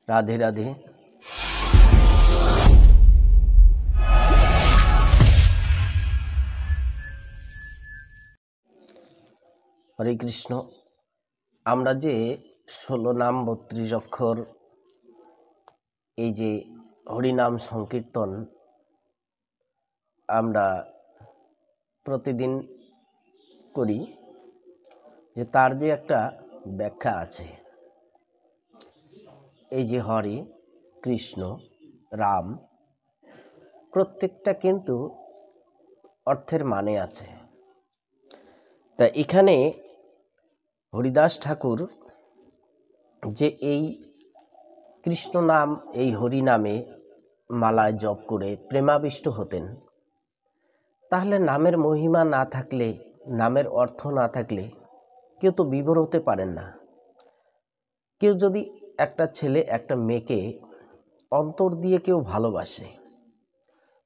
রাধে রাধে। হরে কৃষ্ণ। আমরা যে 16 নাম 32 অক্ষর এই যে হরিনাম সংকীর্তন আমরা প্রতিদিন করি, যে তার যে একটা ব্যাখ্যা আছে। এই যে হরে কৃষ্ণ রাম প্রত্যেকটা কিন্তু অর্থের মানে আছে। তা এখানে হরিদাস ঠাকুর যে এই কৃষ্ণ নাম এই হরি নামে মালায় জপ করে প্রেমাবিষ্ট হতেন, তাহলে নামের মহিমা না থাকলে, নামের অর্থ না থাকলে কেউ তো বিভোর হতে পারেন না। কেউ যদি একটা ছেলে একটা মেয়েকে অন্তর দিয়ে কেউ ভালোবাসে,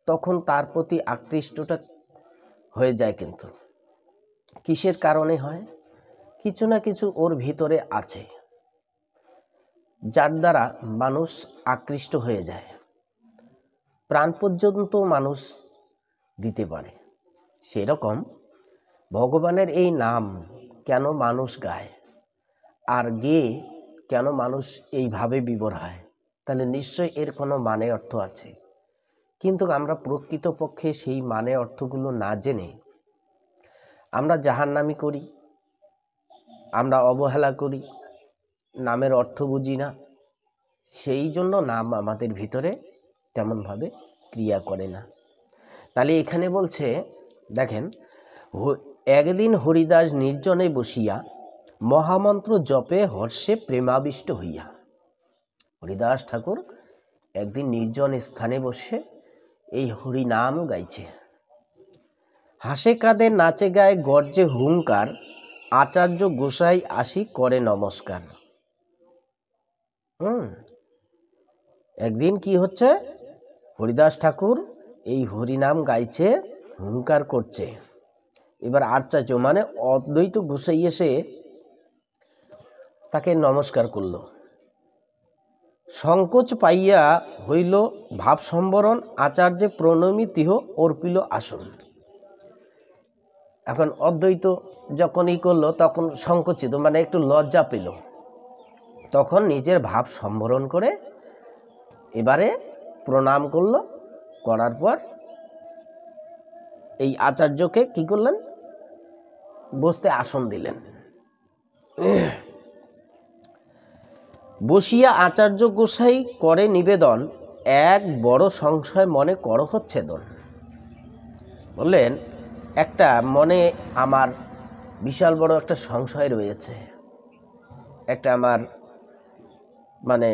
তখন তার প্রতি আকৃষ্টটা হয়ে যায়। কিন্তু কিসের কারণে হয়? কিছু না কিছু ওর ভিতরে আছে, যার দ্বারা মানুষ আকৃষ্ট হয়ে যায়। প্রাণ পর্যন্ত মানুষ দিতে পারে। সেরকম ভগবানের এই নাম কেন মানুষ গায়, আর গেয়ে কেন মানুষ এইভাবে বিভোর হয়? তাহলে নিশ্চয়ই এর কোনো মানে অর্থ আছে। কিন্তু আমরা প্রকৃতপক্ষে সেই মানে অর্থগুলো না জেনে আমরা জাহান্নামি করি, আমরা অবহেলা করি, নামের অর্থ বুঝি না। সেই জন্য নাম আমাদের ভিতরে তেমনভাবে ক্রিয়া করে না। তাহলে এখানে বলছে, দেখেন, একদিন হরিদাস নির্জনে বসিয়া মহামন্ত্র জপে হর্ষে প্রেমাবিষ্ট হইয়া। হরিদাস ঠাকুর একদিন নির্জন স্থানে বসে এই হরিনাম গাইছে। হাসে কাঁদে নাচে গায়ে গর্জে হুঙ্কার, আচার্য গোসাই আসি করে নমস্কার। একদিন কি হচ্ছে? হরিদাস ঠাকুর এই হরিনাম গাইছে, হুঙ্কার করছে। এবার আচার্য মানে অদ্বৈত গোসাই এসে তাকে নমস্কার করল। সংকোচ পাইয়া হইল ভাব সম্বরণ, আচার্যে প্রণমিতিহ অর্পিল আসন। এখন অদ্বৈত যখন করলো, তখন সংকোচিত মানে একটু লজ্জা পেল। তখন নিজের ভাব সম্বরণ করে এবারে প্রণাম করল। করার পর এই আচার্যকে কি করলেন? বসতে আসন দিলেন। বসিয়া আচার্য গোসাই করে নিবেদন, এক বড় সংশয় মনে কর হচ্ছেদন। বললেন, একটা মনে আমার বিশাল বড় একটা সংশয় রয়েছে, একটা আমার মানে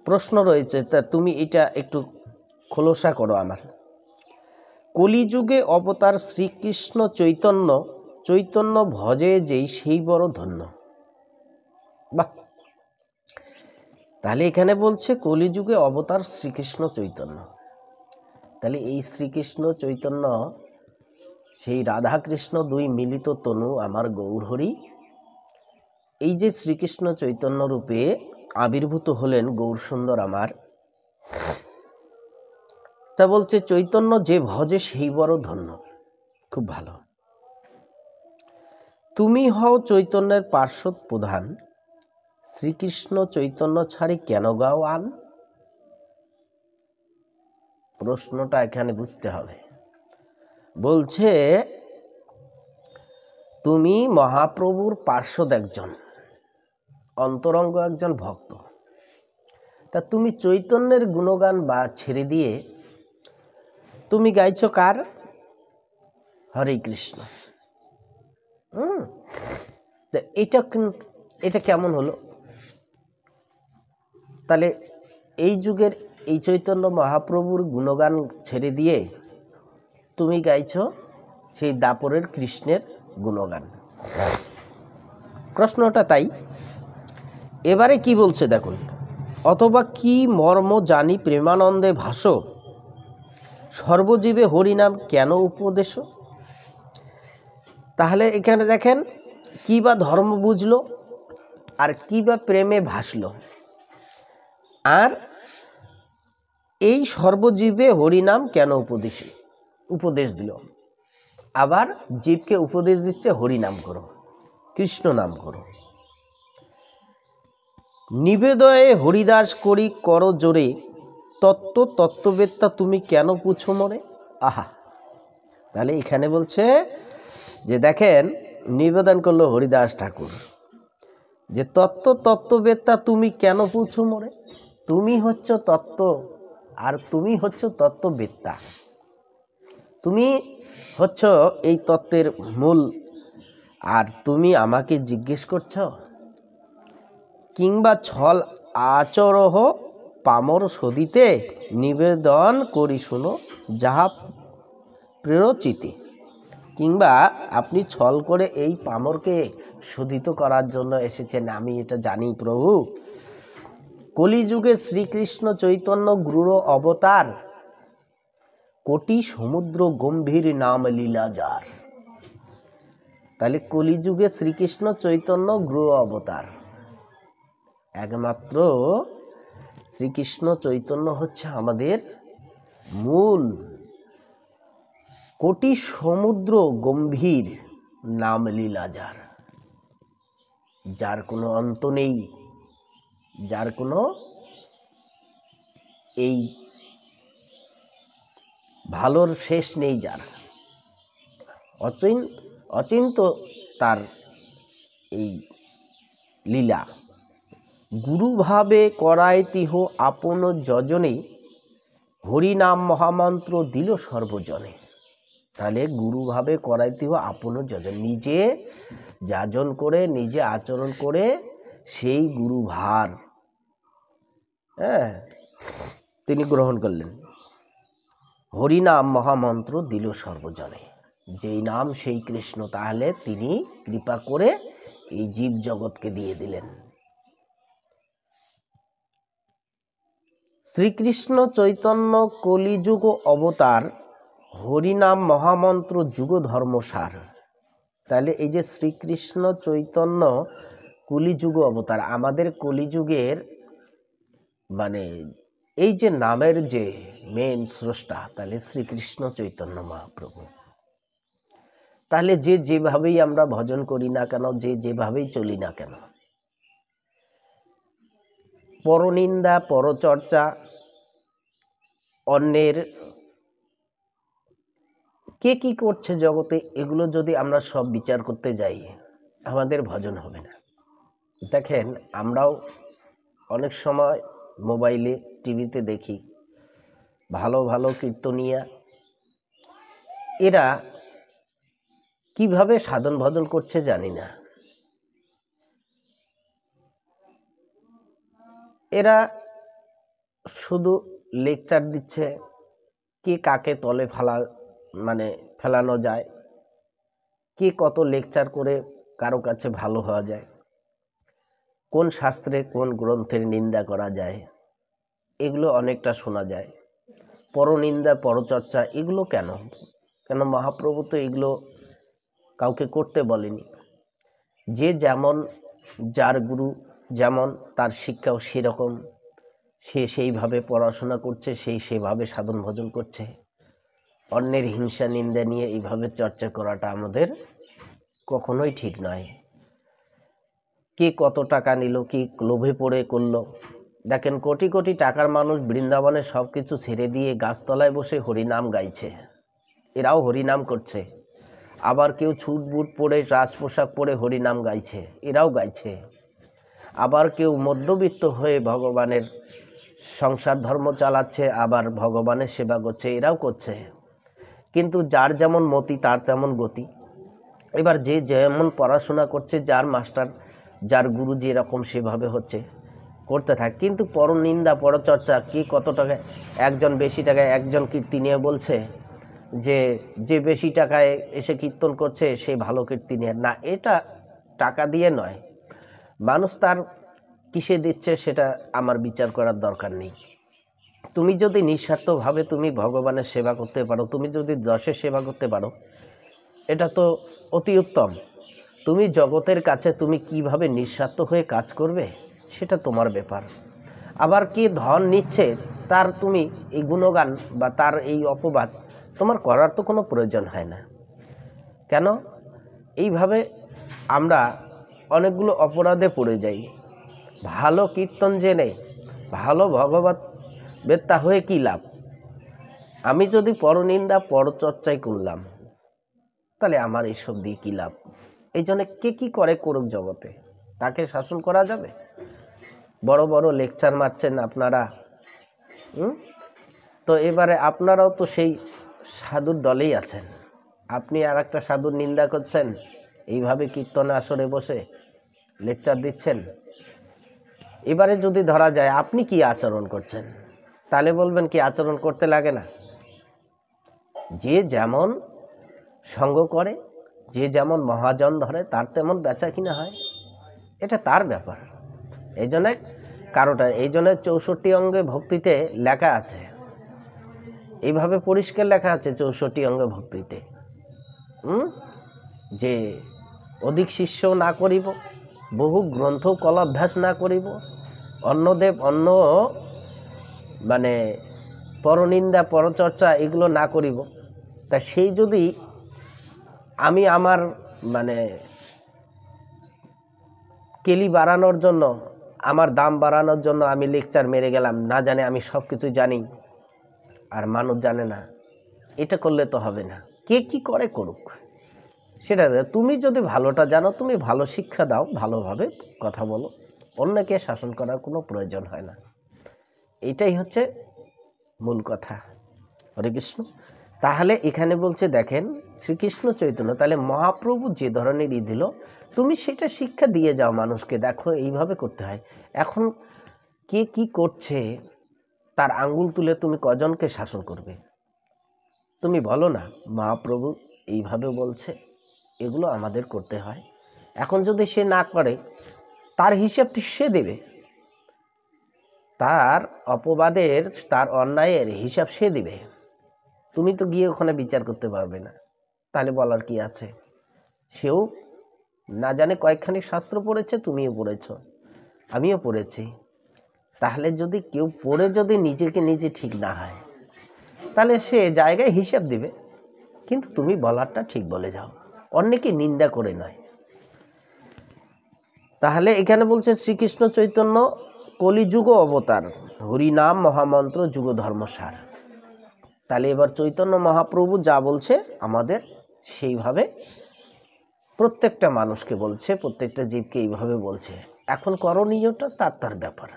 প্রশ্ন রয়েছে, তা তুমি এটা একটু খোলসা করো আমার। কলিযুগে অবতার শ্রীকৃষ্ণ চৈতন্য, চৈতন্য ভজে যেই সেই বড় ধন্য। বাহ! তাহলে এখানে বলছে কলিযুগে অবতার শ্রীকৃষ্ণ চৈতন্য। তাহলে এই শ্রীকৃষ্ণ চৈতন্য সেই রাধাকৃষ্ণ দুই মিলিত তনু আমার গৌরহরি। এই যে শ্রীকৃষ্ণ চৈতন্য রূপে আবির্ভূত হলেন গৌর সুন্দর আমার, তা বলছে চৈতন্য যে ভজে সেই বড় ধন্য। খুব ভালো। তুমি হও চৈতন্যের পার্শ্বদ প্রধান, শ্রীকৃষ্ণ চৈতন্য ছাড়ি কেন গাও আন? প্রশ্নটা এখানে বুঝতে হবে। বলছে তুমি মহাপ্রভুর পার্শ্বদ একজন, অন্তরঙ্গ একজন ভক্ত, তা তুমি চৈতন্যের গুণগান বা ছেড়ে দিয়ে তুমি গাইছো কার? হরে কৃষ্ণ। এটা কেমন হলো? তাহলে এই যুগের এই চৈতন্য মহাপ্রভুর গুণগান ছেড়ে দিয়ে তুমি গাইছো সেই দাপরের কৃষ্ণের গুণগান। প্রশ্নটা তাই। এবারে কি বলছে দেখুন, অথবা কি মর্ম জানি প্রেমানন্দে ভাস, সর্বজীবে হরিনাম কেন উপদেশ। তাহলে এখানে দেখেন, কি বা ধর্ম বুঝলো আর কি বা প্রেমে ভাসলো। আর এই সর্বজীবে হরিনাম কেন উপদেশ দিল? আবার জীবকে উপদেশ দিচ্ছে হরিনাম করো, কৃষ্ণ নাম করো। নিবেদয়ে হরিদাস করি কর জোরে, তত্ত্ববেত্তা তুমি কেন পুছো মরে। আহা, তাহলে এখানে বলছে যে দেখেন, নিবেদন করলো হরিদাস ঠাকুর যে তত্ত্ববেত্তা তুমি কেন পুছো মরে। তুমি হচ্ছ তত্ত্ব, আর তুমি হচ্ছ তত্ত্ববেত্তা, তুমি হচ্ছ এই তত্ত্বের মূল, আর তুমি আমাকে জিজ্ঞেস করছ। কিংবা ছল আচরহ পামর সদিতে, নিবেদন করি শুনো যাহা প্রেরচিতে। কিংবা আপনি ছল করে এই পামরকে শোধিত করার জন্য এসেছেন, আমি এটা জানি প্রভু। কলিযুগে শ্রীকৃষ্ণ চৈতন্য গুরুর অবতার, কোটি সমুদ্র গম্ভীর নাম লীলা যার। তাহলে কলিযুগে শ্রীকৃষ্ণ চৈতন্য গুরুর অবতার, একমাত্র শ্রীকৃষ্ণ চৈতন্য হচ্ছে আমাদের মূল। কোটি সমুদ্র গম্ভীর নাম লীলা যার, যার কোনো অন্ত নেই, যার কোনো এই ভালোর শেষ নেই, যার অচিন্ত তার এই লীলা। গুরুভাবে করাইতিহ আপন যজনে, হরিনাম মহামন্ত্র দিল সর্বজনে। তাহলে গুরুভাবে করাইতিহ আপন যজন, নিজে যাজন করে, নিজে আচরণ করে সেই গুরুভার তিনি গ্রহণ করলেন। হরিনাম মহামন্ত্র দিল সর্বজনে, যেই নাম সেই কৃষ্ণ, তাহলে তিনি কৃপা করে এই জীব জগৎকে দিয়ে দিলেন। শ্রীকৃষ্ণ চৈতন্য কলিযুগ অবতার, হরিনাম মহামন্ত্র যুগ ধর্মসার। তাহলে এই যে শ্রীকৃষ্ণ চৈতন্য কলিযুগ অবতার, আমাদের কলিযুগের মানে এই যে নামের যে মেন স্রষ্টা, তাহলে শ্রীকৃষ্ণ চৈতন্য মহাপ্রভু। তাহলে যে যেভাবেই আমরা ভজন করি না কেন, যে যেভাবেই চলি না কেন, পরনিন্দা, পরচর্চা, অন্যের কে কি করছে জগতে, এগুলো যদি আমরা সব বিচার করতে যাই, আমাদের ভজন হবে না। দেখেন, আমরাও অনেক সময় মোবাইলে, টিভিতে দেখি ভালো ভালো কীর্তনিয়া, এরা কিভাবে সাধন ভজন করছে জানি না। এরা শুধু লেকচার দিচ্ছে, কে কাকে তলে ফেলানো যায়, কে কত লেকচার করে কারো কাছে ভালো হওয়া যায়, কোন শাস্ত্রে কোন গ্রন্থের নিন্দা করা যায়, এগুলো অনেকটা শোনা যায়। পরনিন্দা, পরচর্চা, এগুলো কেন? মহাপ্রভু তো এগুলো কাউকে করতে বলেনি। যে যেমন, যার গুরু যেমন, তার শিক্ষাও সেরকম, সে সেইভাবে পড়াশোনা করছে, সেভাবে সাধন ভজন করছে। অন্যের হিংসা নিন্দা নিয়ে এইভাবে চর্চা করাটা আমাদের কখনোই ঠিক নয়। কে কত টাকা নিল, কি লোভে পড়ে করলো। দেখেন, কোটি কোটি টাকার মানুষ বৃন্দাবনে সব কিছু ছেড়ে দিয়ে গাছতলায় বসে হরিনাম গাইছে, এরাও হরিনাম করছে। আবার কেউ ছুট বুট পরে, রাজপোশাক পরে হরিনাম গাইছে, এরাও গাইছে। আবার কেউ মধ্যবিত্ত হয়ে ভগবানের সংসার ধর্ম চালাচ্ছে, আবার ভগবানের সেবা করছে, এরাও করছে। কিন্তু যার যেমন মতি তার তেমন গতি। এবার যে যেমন পড়াশোনা করছে, যার মাস্টার, যার গুরু যেরকম, সেভাবে হচ্ছে, করতে থাকে। কিন্তু পরনিন্দা, পরচর্চা, কি কত টাকায়, একজন বেশি টাকায়, একজন কীর্তি নিয়ে বলছে যে বেশি টাকায় এসে কীর্তন করছে সে ভালো কীর্তি নিয়ে না। এটা টাকা দিয়ে নয়, মানুষ তার কিসে দিচ্ছে সেটা আমার বিচার করার দরকার নেই। তুমি যদি নিঃস্বার্থভাবে তুমি ভগবানের সেবা করতে পারো, তুমি যদি দশের সেবা করতে পারো, এটা তো অতি উত্তম। তুমি জগতের কাছে তুমি কিভাবে নিঃস্বার্থ হয়ে কাজ করবে, সেটা তোমার ব্যাপার। আবার কে ধন নিচ্ছে তার তুমি এই গুণগান বা তার এই অপবাদ তোমার করার তো কোনো প্রয়োজন হয় না। কেন? এইভাবে আমরা অনেকগুলো অপরাধে পড়ে যাই। ভালো কীর্তন জেনে ভালো ভগবত বেত্তা হয়ে কী লাভ? আমি যদি পরনিন্দা পরচর্চাই করলাম, তাহলে আমার এইসব দিয়ে কী লাভ? এই জন্য কে কী করে করুক জগতে, তাকে শাসন করা যাবে? বড় বড় লেকচার মারছেন আপনারা, তো এবারে আপনারাও তো সেই সাধুর দলেই আছেন। আপনি আর একটা সাধুর নিন্দা করছেন, এইভাবে কীর্তনে আসরে বসে লেকচার দিচ্ছেন। এবারে যদি ধরা যায় আপনি কি আচরণ করছেন, তাহলে বলবেন কি আচরণ করতে লাগে না? যে যেমন সঙ্গ করে, যে যেমন মহাজন ধরে, তার তেমন বেচা কিনা হয়, এটা তার ব্যাপার। এই জন্য কারোটা, এই জন্য 64 অঙ্গে ভক্তিতে লেখা আছে, এইভাবে পরিষ্কার লেখা আছে 64 অঙ্গে ভক্তিতে, যে অধিক শিষ্য না করিব, বহু গ্রন্থ কলাভ্যাস না করিব, অন্নদেব অন্য মানে পরনিন্দা পরচর্চা এগুলো না করিব। তা সেই যদি আমি আমার মানে কেলি বাড়ানোর জন্য, আমার দাম বাড়ানোর জন্য আমি লেকচার মেরে গেলাম, না জানে আমি সব কিছু জানি আর মানুষ জানে না, এটা করলে তো হবে না। কে কি করে করুক, সেটা তুমি যদি ভালোটা জানো, তুমি ভালো শিক্ষা দাও, ভালোভাবে কথা বলো, অন্যকে শাসন করার কোনো প্রয়োজন হয় না। এটাই হচ্ছে মূল কথা। হরে কৃষ্ণ। তাহলে এখানে বলছে দেখেন শ্রীকৃষ্ণ চৈতন্য, তাহলে মহাপ্রভু যে ধরনের দিল, তুমি সেটা শিক্ষা দিয়ে যাও মানুষকে, দেখো এইভাবে করতে হয়। এখন কে কি করছে তার আঙ্গুল তুলে তুমি কজনকে শাসন করবে? তুমি বলো না মহাপ্রভু এইভাবে বলছে, এগুলো আমাদের করতে হয়। এখন যদি সে না করে, তার হিসাবটি সে দেবে, তার অপবাদের, তার অন্যায়ের হিসাব সে দেবে। তুমি তো গিয়ে ওখানে বিচার করতে পারবে না, তাহলে বলার কি আছে? সেও না জানে কয়েকখানি শাস্ত্র পড়েছে, তুমিও পড়েছ, আমিও পড়েছি। তাহলে যদি কেউ পড়ে যদি নিজেকে নিজে ঠিক না হয়, তাহলে সে জায়গায় হিসাব দিবে। কিন্তু তুমি বলারটা ঠিক বলে যাও, অন্যকে নিন্দা করে নয়। তাহলে এখানে বলছে শ্রীকৃষ্ণ চৈতন্য কলিযুগ অবতার, হরিনাম মহামন্ত্র যুগ ধর্মসার। তাহলে এবার চৈতন্য মহাপ্রভু যা বলছে আমাদের সেইভাবে প্রত্যেকটা মানুষকে বলছে, প্রত্যেকটা জীবকে এইভাবে বলছে। এখন করণীয়টা তার তার ব্যাপার।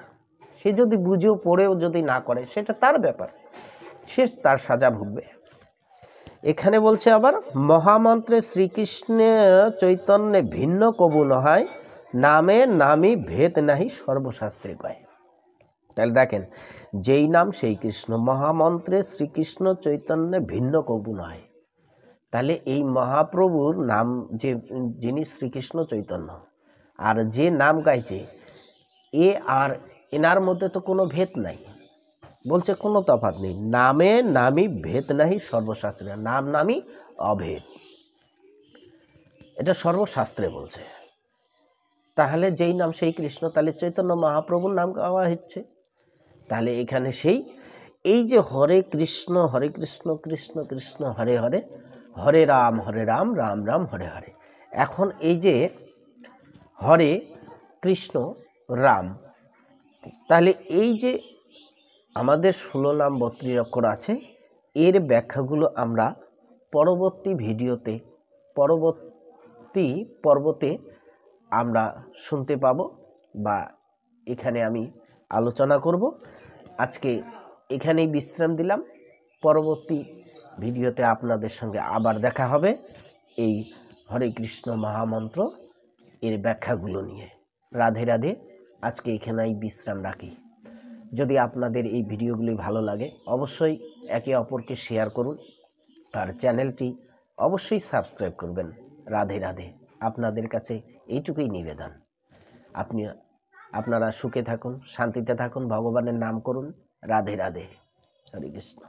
সে যদি বুঝেও পড়েও যদি না করে, সেটা তার ব্যাপার, সে তার সাজা ভুগবে। এখানে বলছে আবার মহামন্ত্রে শ্রীকৃষ্ণ চৈতন্যে ভিন্ন কবু নহায়, নামে নামই ভেদ নাহি সর্বশাস্ত্রে কয়। তাহলে দেখেন, যেই নাম সেই কৃষ্ণ, মহামন্ত্রে শ্রীকৃষ্ণ চৈতন্যে ভিন্ন কবু নয়। তাহলে এই মহাপ্রভুর নাম, যে যিনি শ্রীকৃষ্ণ চৈতন্য, আর যে নাম গাইছে, এ আর এনার মধ্যে তো কোনো ভেদ নাই। বলছে কোনো তফাৎ নেই, নামে নামই ভেদ নাহি সর্বশাস্ত্রে, নাম নামই অভেদ, এটা সর্বশাস্ত্রে বলছে। তাহলে যেই নাম সেই কৃষ্ণ, তাহলে চৈতন্য মহাপ্রভুর নাম গাওয়া হচ্ছে। তাহলে এখানে সেই এই যে হরে কৃষ্ণ কৃষ্ণ কৃষ্ণ হরে হরে, হরে রাম রাম রাম হরে হরে। এখন এই যে হরে কৃষ্ণ রাম, তাহলে এই যে আমাদের 16 নাম 32 অক্ষর আছে, এর ব্যাখ্যাগুলো আমরা পরবর্তী ভিডিওতে, পরবর্তী পর্বতে আমরা শুনতে পাবো, বা এখানে আমি আলোচনা করব। আজকে এখানেই বিশ্রাম দিলাম, পরবর্তী ভিডিওতে আপনাদের সঙ্গে আবার দেখা হবে এই হরে কৃষ্ণ মহামন্ত্র এর ব্যাখ্যাগুলো নিয়ে। রাধে রাধে। আজকে এখানেই বিশ্রাম রাখি। যদি আপনাদের এই ভিডিওগুলি ভালো লাগে, অবশ্যই একে অপরকে শেয়ার করুন, আর চ্যানেলটি অবশ্যই সাবস্ক্রাইব করবেন। রাধে রাধে। আপনাদের কাছে এইটুকুই নিবেদন। আপনারা সুখে থাকুন, শান্তিতে থাকুন, ভগবানের নাম করুন। রাধে রাধে। হরে কৃষ্ণ।